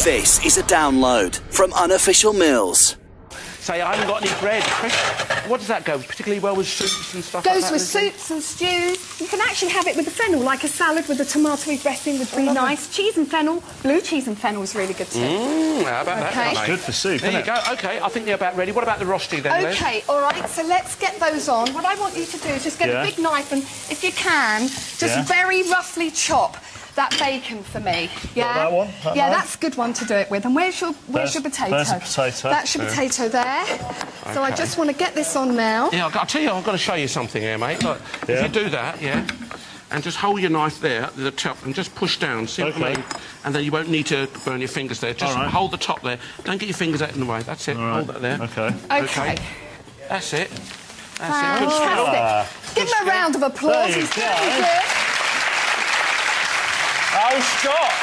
This is a download from Unofficial Meals. Say, I haven't got any bread. What does that go particularly well with soups and stuff like that? Goes with soups and stews. You can actually have it with the fennel, like a salad with a tomatoey dressing would be nice. Cheese and fennel. Blue cheese and fennel is really good too. How about that? It's good for soup, There you go. OK, I think they're about ready. What about the rosti then, Les? OK, all right, so let's get those on. What I want you to do is just get a big knife and, if you can, just very roughly chop that bacon for me. Yeah, that one? Yeah, that's a good one to do it with. And where's your potato? There's a potato. That's your potato there. So I just want to get this on now. Yeah, I'll tell you, I've got to show you something here, mate. Look, if you do that, and just hold your knife there at the top and just push down, see what I mean? And then you won't need to burn your fingers there. Just hold the top there. Don't get your fingers out in the way. That's it. Hold that there. OK. That's it. Fantastic. Give him a round of applause. He's very good. Oh, Scott!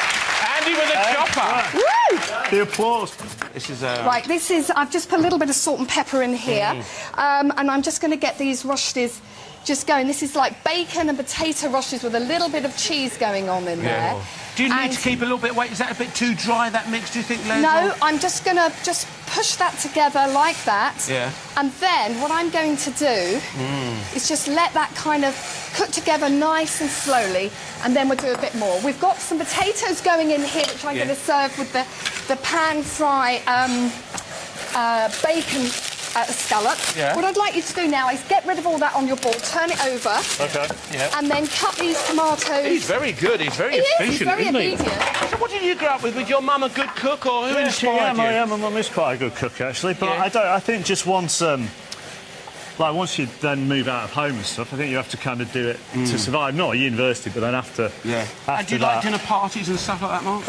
Andy with a chopper! Woo! The applause. This is Right, this is... I've just put a little bit of salt and pepper in here. And I'm just going to get these rostis just going. This is like bacon and potato rostis with a little bit of cheese going on in there. Do you need to keep a little bit... Wait, is that a bit too dry, that mix, do you think, Les? No, I'm just going to push that together like that. Yeah. And then what I'm going to do is just let that kind of cook together nice and slowly, and then we'll do a bit more. We've got some potatoes going in here, which I'm going to serve with the pan-fry bacon scallop. Yeah. What I'd like you to do now is get rid of all that on your board, turn it over, and then cut these tomatoes. He's very good, he's very efficient, he's very isn't obedient. So what did you grow up with? Was your mum a good cook, or who inspired you? Yeah, my mum is quite a good cook, actually, but I think just once... once you then move out of home and stuff, I think you have to kind of do it to survive. Not at university, but then after. And do you like dinner parties and stuff like that, Mark?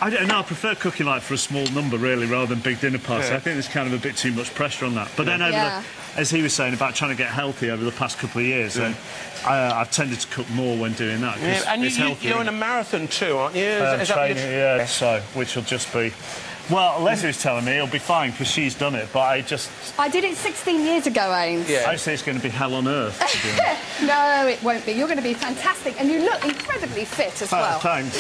I don't know. I prefer cooking for a small number, really, rather than big dinner parties. I think there's kind of a bit too much pressure on that. But then as he was saying about trying to get healthy over the past couple of years, I've tended to cook more when doing that. And it's you're in a marathon too, aren't you? Is training, so which will just be... Well, Leslie was telling me it'll be fine because she's done it, but I did it 16 years ago, Ames. I say it's going to be hell on earth. No, it won't be. You're going to be fantastic, and you look incredibly fit as well. Thanks.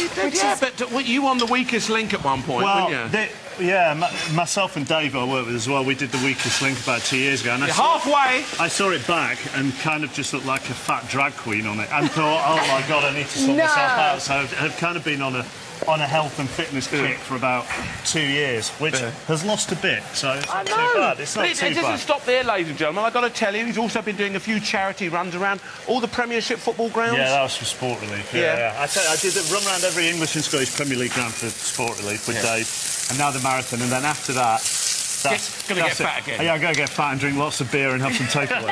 But you won the weakest link at one point, weren't you? Myself and Dave, I worked with as well, we did the weakest link about 2 years ago. And halfway! I saw it back and kind of just looked like a fat drag queen on it and thought, oh, my God, I need to sort myself out. So I've kind of been on a health and fitness kick for about 2 years, which has lost a bit, so it's not too bad. It's not too bad. It doesn't stop there, ladies and gentlemen. I've got to tell you, he's also been doing a few charity runs around all the Premiership football grounds. Yeah, that was for Sport Relief, I did a run around every English and Scottish Premier League ground for Sport Relief with Dave, and now the marathon, and then after that... Going to get fat again. Yeah, I'm going to get fat and drink lots of beer and have some takeaway.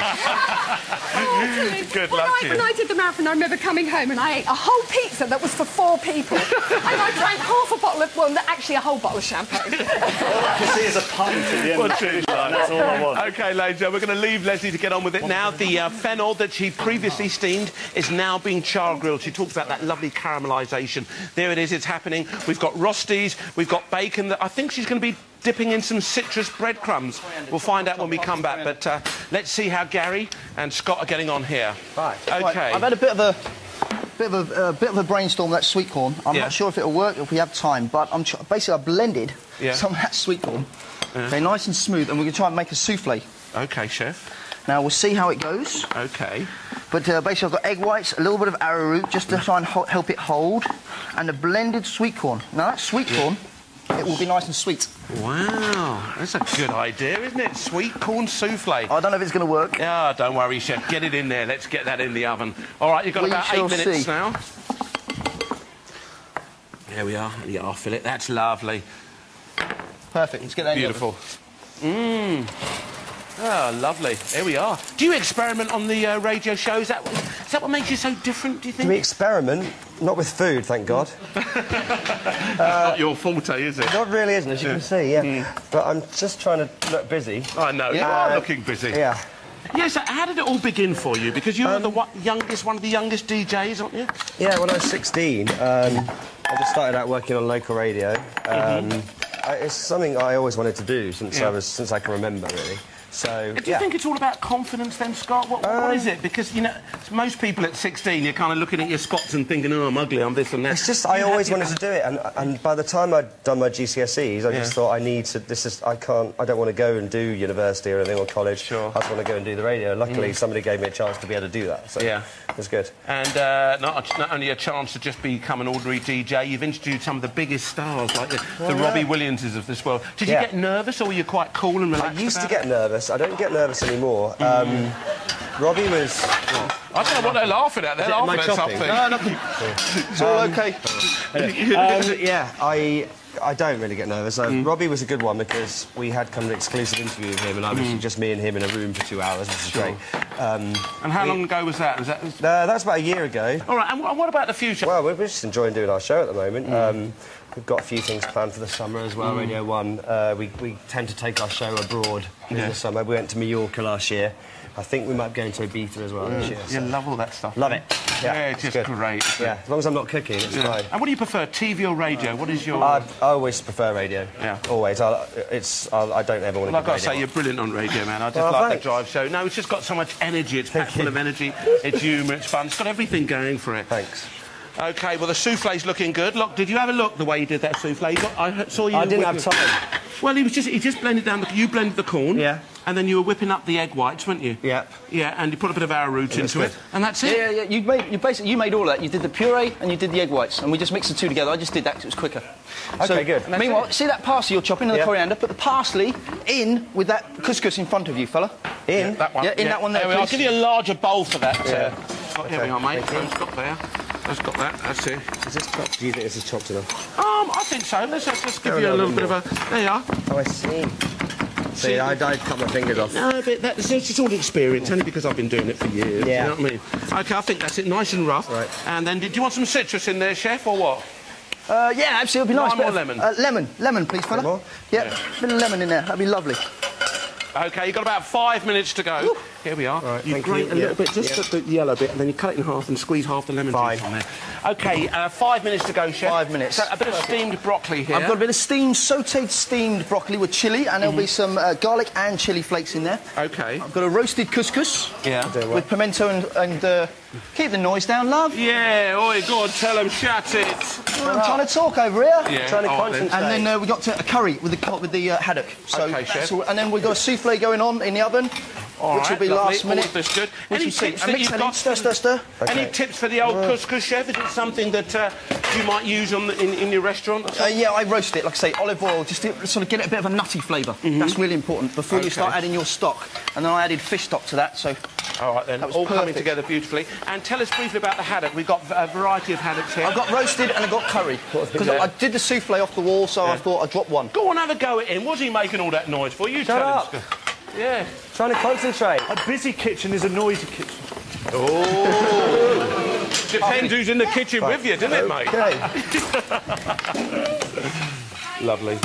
Good luck to you. When I did the marathon, I remember coming home and I ate a whole pizza that was for 4 people. And I drank half a bottle of... Well, actually, a whole bottle of champagne. All I can see is a pint at the end of the finish line. That's all I want. OK, ladies, we're going to leave Leslie to get on with it now. The fennel that she previously steamed is now being char-grilled. She talks about that lovely caramelisation. There it is, it's happening. We've got rostis, we've got bacon that I think she's going to be dipping in some citrus breadcrumbs. We'll find out when we come back, but let's see how Gary and Scott are getting on here. Right. OK. I've had a bit of a brainstorm with that sweet corn. I'm not sure if it'll work if we have time, but basically I've blended some of that sweet corn. Okay, nice and smooth, and we're going to try and make a souffle. OK, chef. Now, we'll see how it goes. OK. But basically, I've got egg whites, a little bit of arrowroot, just to try and help it hold, and a blended sweet corn. Now, that sweet corn, it will be nice and sweet. Wow, that's a good idea, isn't it? Sweet corn souffle. I don't know if it's going to work. Yeah, don't worry, chef. Get it in there. Let's get that in the oven. All right, you've got about 8 minutes now. There we are. The half fillet. That's lovely. Perfect. Let's get that in. Beautiful. Oh, lovely. There we are. Do you experiment on the radio show? Is that what makes you so different, do you think? Do we experiment? Not with food, thank God. That's not your forte, is it? Not really, isn't it, as you can see, But I'm just trying to look busy. I know, you are looking busy. Yeah. Yes, how did it all begin for you? Because you're one of the youngest DJs, aren't you? Yeah, when I was 16, I just started out working on local radio. It's something I always wanted to do since I can remember, really. So, Do you think it's all about confidence then, Scott? What is it? Because, you know, most people at 16, you're kind of looking at your spots and thinking, oh, I'm ugly, I'm this and that. It's just, I always wanted to do it, and by the time I'd done my GCSEs, I just thought, I don't want to go and do university or anything or college. Sure. I just want to go and do the radio. Luckily, somebody gave me a chance to be able to do that, so it was good. And not only a chance to just become an ordinary DJ, you've interviewed some of the biggest stars, like the Robbie Williamses of this world. Did you get nervous, or were you quite cool and relaxed? I used to get nervous. I don't get nervous anymore. Robbie was... I don't know what they're laughing at. They're laughing at something. No, nothing. It's all OK. I don't really get nervous. Robbie was a good one because we had kind of an exclusive interview with him, and I was just me and him in a room for 2 hours, which was great. And how long ago was that? That's about a year ago. All right, and what about the future? Well, we're just enjoying doing our show at the moment. We've got a few things planned for the summer as well, Radio 1. We tend to take our show abroad in the summer. We went to Mallorca last year. I think we might be going to Ibiza as well this year. You love all that stuff. Love it. Yeah, it's just good. Great. Yeah, as long as I'm not cooking, it's fine. And what do you prefer, TV or radio? What is your... I always prefer radio. Yeah. Always. I don't ever want to I've got to say, you're brilliant on radio, man. I just like the drive show. No, it's just got so much energy. It's packed full of energy. It's humour, it's fun. It's got everything going for it. Thanks. OK, well, the souffle's looking good. Look, did you have a look the way you did that souffle? I saw you... I didn't have time. Well, he just blended down you blended the corn. Yeah. And then you were whipping up the egg whites, weren't you? Yeah. Yeah, and you put a bit of arrowroot into it, and that's it. Yeah. You made all that. You did the puree and you did the egg whites, and we just mixed the two together. I just did that because it was quicker. OK, good. Meanwhile, see that parsley you're chopping and the coriander? Put the parsley in with that couscous in front of you, fella. In? That one? Yeah, in that one there, we are. I'll please. give you a larger bowl for that. Here we are, mate. Thank you. It's got there. That's got that. That's it. Is this chopped? Do you think this is chopped enough? I think so. Let's just give you a little bit of a... There you are. Oh, I see. See, I cut my fingers off. No, but it's all experience, only because I've been doing it for years. Yeah. You know what I mean? OK, I think that's it, nice and rough. Right. And then, do you want some citrus in there, chef, or what? Yeah, absolutely. It'd be nice. Lime or lemon? Lemon, please, fella. More? Yeah, a bit of lemon in there. That'd be lovely. OK, you've got about 5 minutes to go. Ooh. Here we are. Right, you grate a little bit, just the yellow bit, and then you cut it in half and squeeze half the lemon juice on there. OK, 5 minutes to go, chef. 5 minutes. So a bit of steamed broccoli here. I've got a bit of sautéed steamed broccoli with chilli, and there'll be some garlic and chilli flakes in there. OK. I've got a roasted couscous. Yeah. With pimento and keep the noise down, love. Yeah, oi, go on, tell them, shout it. Well, I'm trying to talk over here. Yeah. Trying to concentrate. And then we got a curry with the haddock. So OK, chef. and then we've got a souffle going on in the oven, which will be last minute. All of this good. Any tips and that you've got? Stir. Any tips for the old couscous, chef? Is it something that you might use in your restaurant? Yeah, I roast it, like I say, olive oil, just to sort of get it a bit of a nutty flavour. That's really important before you start adding your stock. And then I added fish stock to that, so... All right, then, all coming together beautifully. And tell us briefly about the haddock. We've got a variety of haddocks here. I've got roasted and I've got curry. Because I did the souffle off the wall, so I thought I'd drop one. Go on, have a go at him. What's he making all that noise for? You Shut tell up. him. Yeah. Trying to concentrate. A busy kitchen is a noisy kitchen. Oh. Depends who's in the kitchen with you, doesn't it, mate? Okay. Lovely.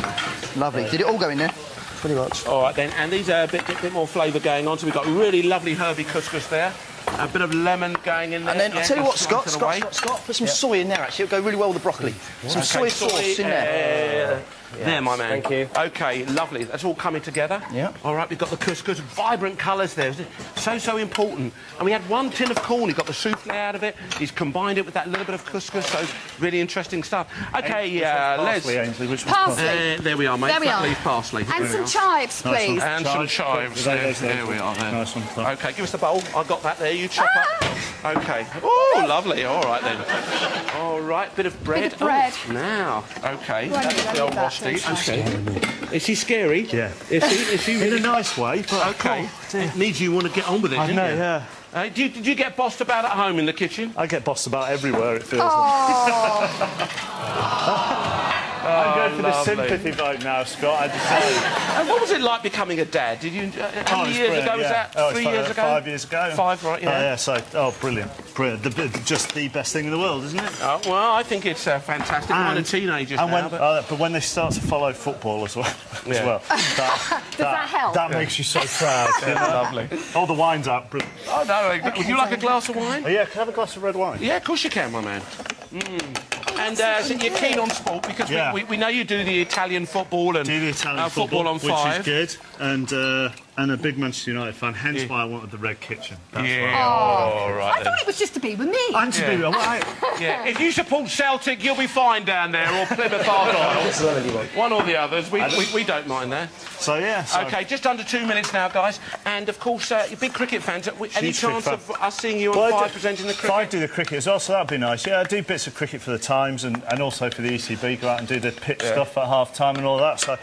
Lovely. Did it all go in there? Pretty much. All right, then. And these are a bit more flavour going on. So we've got really lovely herby couscous there. A bit of lemon going in there. And then, I'll tell you what, Scott, put some soy in there, actually. It'll go really well with the broccoli. Some soy sauce in there. There, my man. Thank you. OK, lovely. That's all coming together. Yeah. All right, we've got the couscous. Vibrant colours there. So important. And we had 1 tin of corn. He got the souffle out of it. He's combined it with that little bit of couscous. So, really interesting stuff. OK, Les. Parsley. There we are, mate. There we are. Leaf parsley. And some chives, please. And some chives. There we are. There. Nice one. OK, give us the bowl. I got that there. You chop up. OK. Oh, lovely. All right, then. All right, bit of bread. Bit of bread. Oh, now. OK. Well, That's the old rosti. OK. Is he scary? Yeah. Is he really... In a nice way, but... OK. It needs you want to get on with it, I didn't know, you? yeah. Did you get bossed about at home in the kitchen? I get bossed about everywhere, it feels Oh. I'm going for the lovely. sympathy vote now, Scott, I decided. And what was it like becoming a dad? Did you... how many years ago was that? 3 years ago? 5 years ago. 5, right, yeah. Oh, yeah, so... brilliant. Brilliant. Just the best thing in the world, isn't it? Oh, well, I think it's fantastic. Mine are teenagers now, but when they start to follow football as well, Yeah. Does that help? That makes you so proud. Lovely. Oh, the wine's out. Brilliant. Oh, no, would you like a glass of wine? Oh, yeah, can I have a glass of red wine? Yeah, of course you can, my man. And so you're keen on sport because we know you do the Italian football and Do the Italian football on 5. which is good. And and a big Manchester United fan, hence why I wanted the red kitchen. That's Yeah, Oh, right I thought it was just to be with me. And to be right. Yeah, if you support Celtic, you'll be fine down there, or Plymouth Argyle. One or the others. We don't mind that. So, yeah. OK, just under 2 minutes now, guys. And, of course, you're big cricket fans. Any chance of us seeing you on Five presenting the cricket? Five do the cricket as well, so that'd be nice. Yeah, I do bits of cricket for the Times and also for the ECB, go out and do the pitch stuff at half-time and all that. So